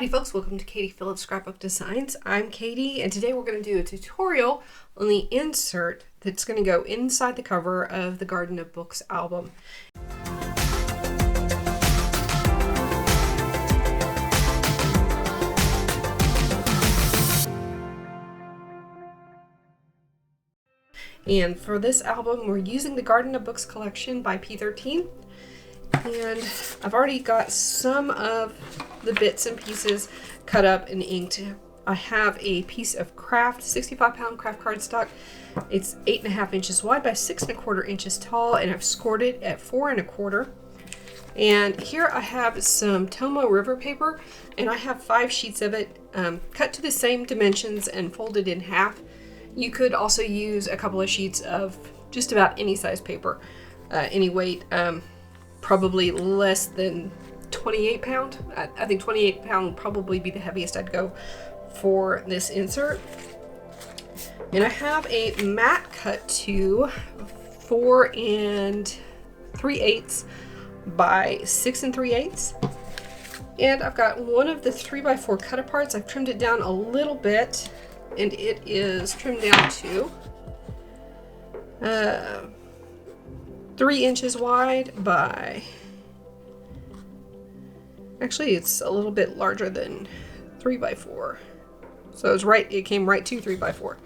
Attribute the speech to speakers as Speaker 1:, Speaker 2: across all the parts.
Speaker 1: Howdy folks, welcome to Katie Phillips Scrapbook Designs. I'm Katie and today we're going to do a tutorial on the insert that's going to go inside the cover of the Garden of Books album. And for this album we're using the Garden of Books collection by P13. And I've already got some of the bits and pieces cut up and inked. I have a piece of craft, 65-pound craft cardstock. It's 8.5 inches wide by 6.25 inches tall, and I've scored it at 4.25. And here I have some Tomo River paper, and I have 5 sheets of it cut to the same dimensions and folded in half. You could also use a couple of sheets of just about any size paper, any weight. Probably less than 28 pound. I think 28 pound would probably be the heaviest I'd go for this insert. And I have a mat cut to 4 3/8 by 6 3/8. And I've got one of the 3x4 cut aparts. I've trimmed it down a little bit, and it is trimmed down to 3 inches wide by, actually it's a little bit larger than 3x4. So it came right to 3x4.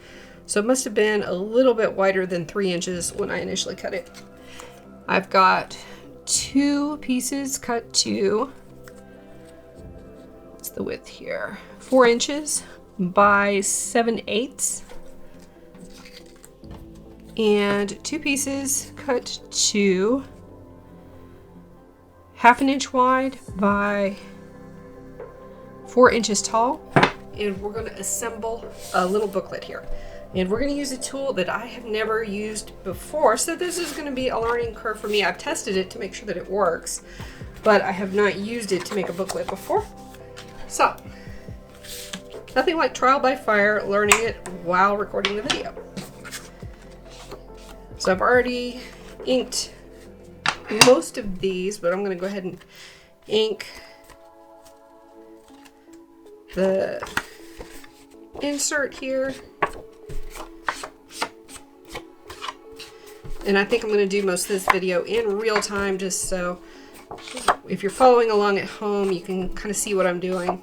Speaker 1: So it must have been a little bit wider than 3 inches when I initially cut it. I've got 2 pieces cut to, what's the width here? 4 inches by 7/8. And 2 pieces cut to 1/2 inch wide by 4 inches tall. And we're going to assemble a little booklet here. And we're going to use a tool that I have never used before. So this is going to be a learning curve for me. I've tested it to make sure that it works, but I have not used it to make a booklet before. So, nothing like trial by fire, learning it while recording the video. So I've already inked most of these, but I'm going to go ahead and ink the insert here. And I think I'm going to do most of this video in real time, just so if you're following along at home, you can kind of see what I'm doing.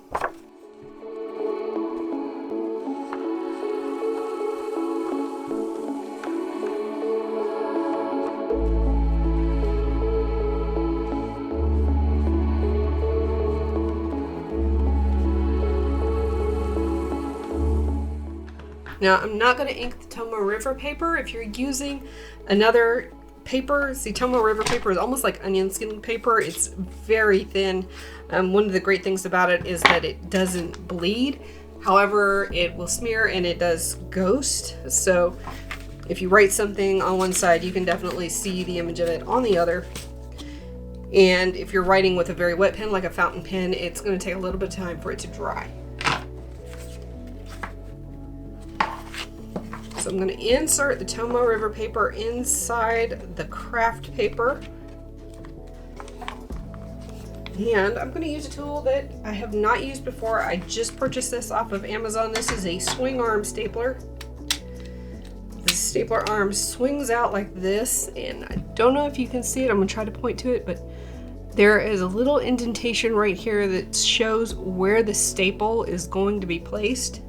Speaker 1: Now, I'm not going to ink the Tomo River paper. If you're using another paper, see, Tomo River paper is almost like onion skin paper. It's very thin. One of the great things about it is that it doesn't bleed. However, it will smear and it does ghost. So if you write something on one side, you can definitely see the image of it on the other. And if you're writing with a very wet pen, like a fountain pen, it's going to take a little bit of time for it to dry. So I'm going to insert the Tomo River paper inside the craft paper. And I'm going to use a tool that I have not used before. I just purchased this off of Amazon. This is a swing arm stapler. The stapler arm swings out like this, and I don't know if you can see it. I'm going to try to point to it, but there is a little indentation right here that shows where the staple is going to be placed.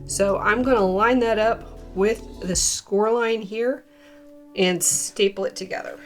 Speaker 1: So I'm going to line that up with the score line here and staple it together.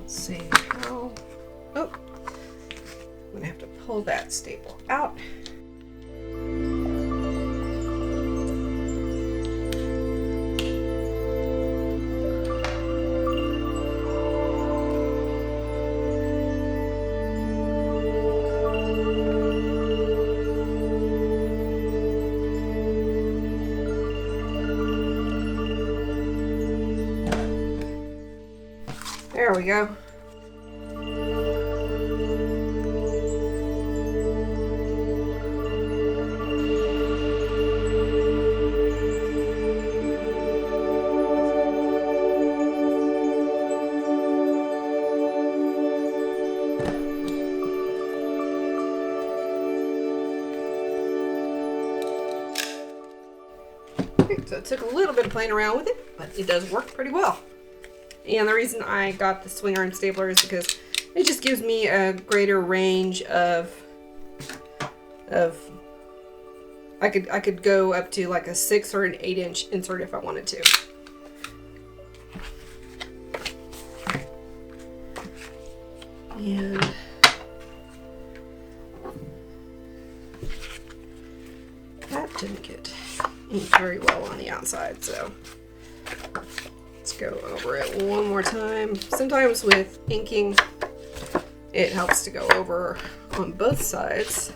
Speaker 1: See how, oh, I'm gonna have to pull that staple out. we go. So it took a little bit of playing around with it, but it does work pretty well. And the reason I got the swing arm stapler is because it just gives me a greater range of I could go up to like a 6 or an 8-inch insert if I wanted to. And that didn't get inked very well on the outside, so let's go over it one more time. Sometimes with inking, it helps to go over on both sides.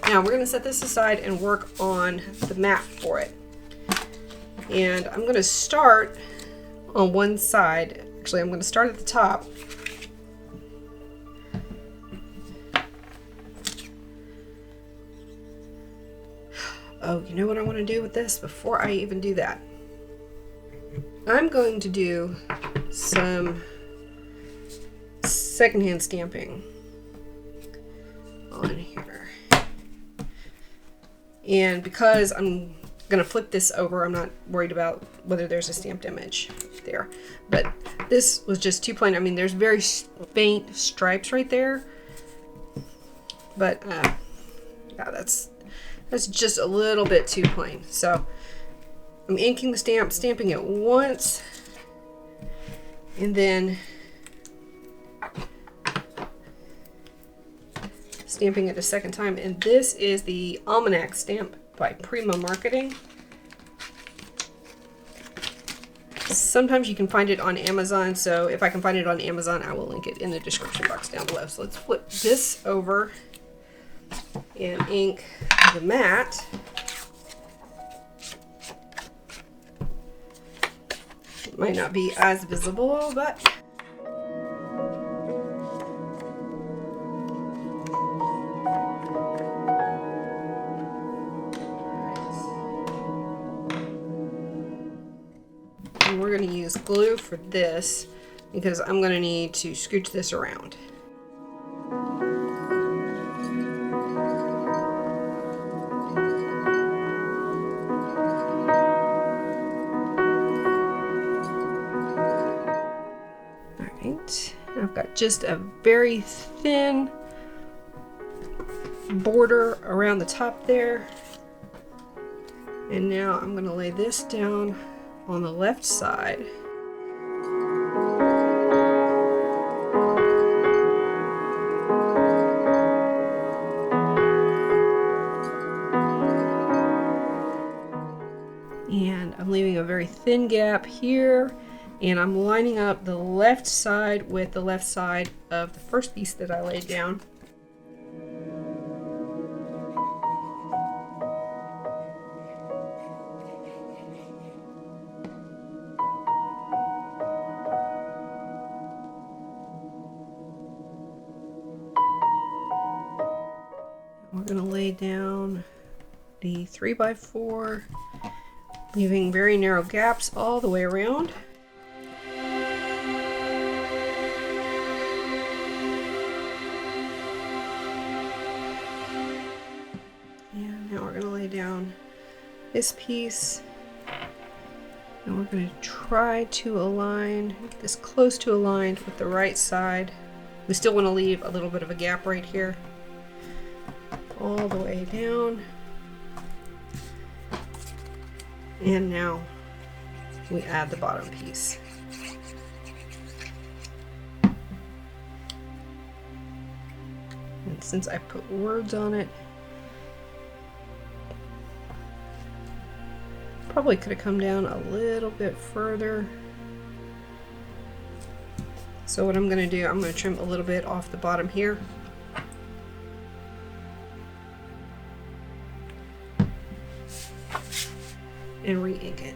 Speaker 1: Now we're going to set this aside and work on the mat for it. And I'm going to start on one side. Actually, I'm going to start at the top. Oh, you know what I want to do with this before I even do that? I'm going to do some secondhand stamping on here. And because I'm going to flip this over, I'm not worried about whether there's a stamped image there. But this was just too plain. I mean, there's very faint stripes right there. But yeah, that's just a little bit too plain. So I'm inking the stamp, stamping it once, and then stamping it a second time. And this is the Almanac stamp by Prima Marketing. Sometimes you can find it on Amazon, so if I can find it on Amazon, I will link it in the description box down below. So let's flip this over and ink the mat. It might not be as visible, but and we're going to use glue for this because I'm going to need to scooch this around. I've got just a very thin border around the top there. And now I'm going to lay this down on the left side. And I'm leaving a very thin gap here. And I'm lining up the left side with the left side of the first piece that I laid down. We're going to lay down the 3x4, leaving very narrow gaps all the way around. Down this piece, and we're going to try to align this close to aligned with the right side. We still want to leave a little bit of a gap right here, all the way down. And now we add the bottom piece. And since I put words on it, probably could have come down a little bit further. So what I'm going to do, I'm going to trim a little bit off the bottom here. and re-ink it.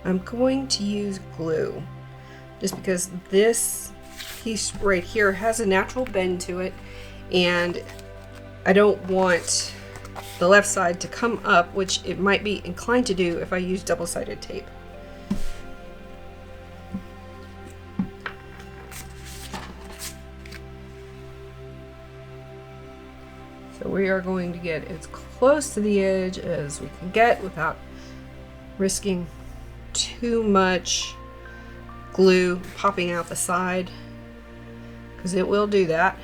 Speaker 1: I'm going to use glue just because this piece right here has a natural bend to it, and I don't want the left side to come up, which it might be inclined to do if I use double-sided tape. So we are going to get as close to the edge as we can get without risking too much glue popping out the side, because it will do that.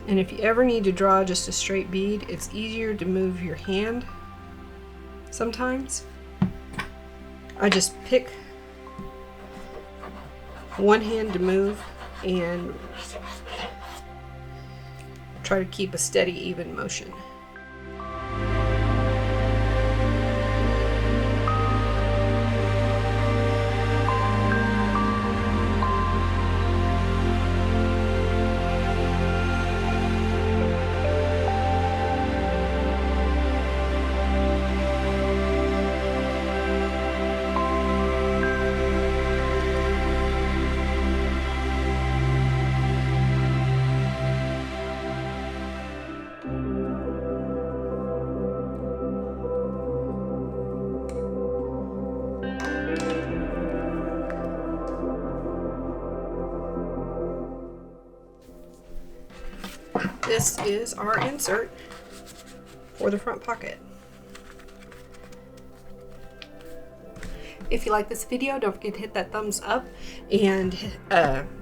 Speaker 1: And if you ever need to draw just a straight bead, it's easier to move your hand sometimes. I just pick one hand to move and try to keep a steady, even motion. This is our insert for the front pocket. If you like this video, don't forget to hit that thumbs up and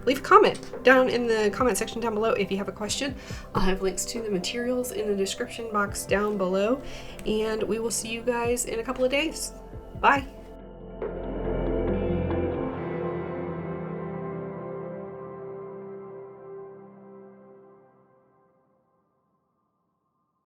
Speaker 1: leave a comment down in the comment section down below if you have a question. I'll have links to the materials in the description box down below, and we will see you guys in a couple of days. Bye.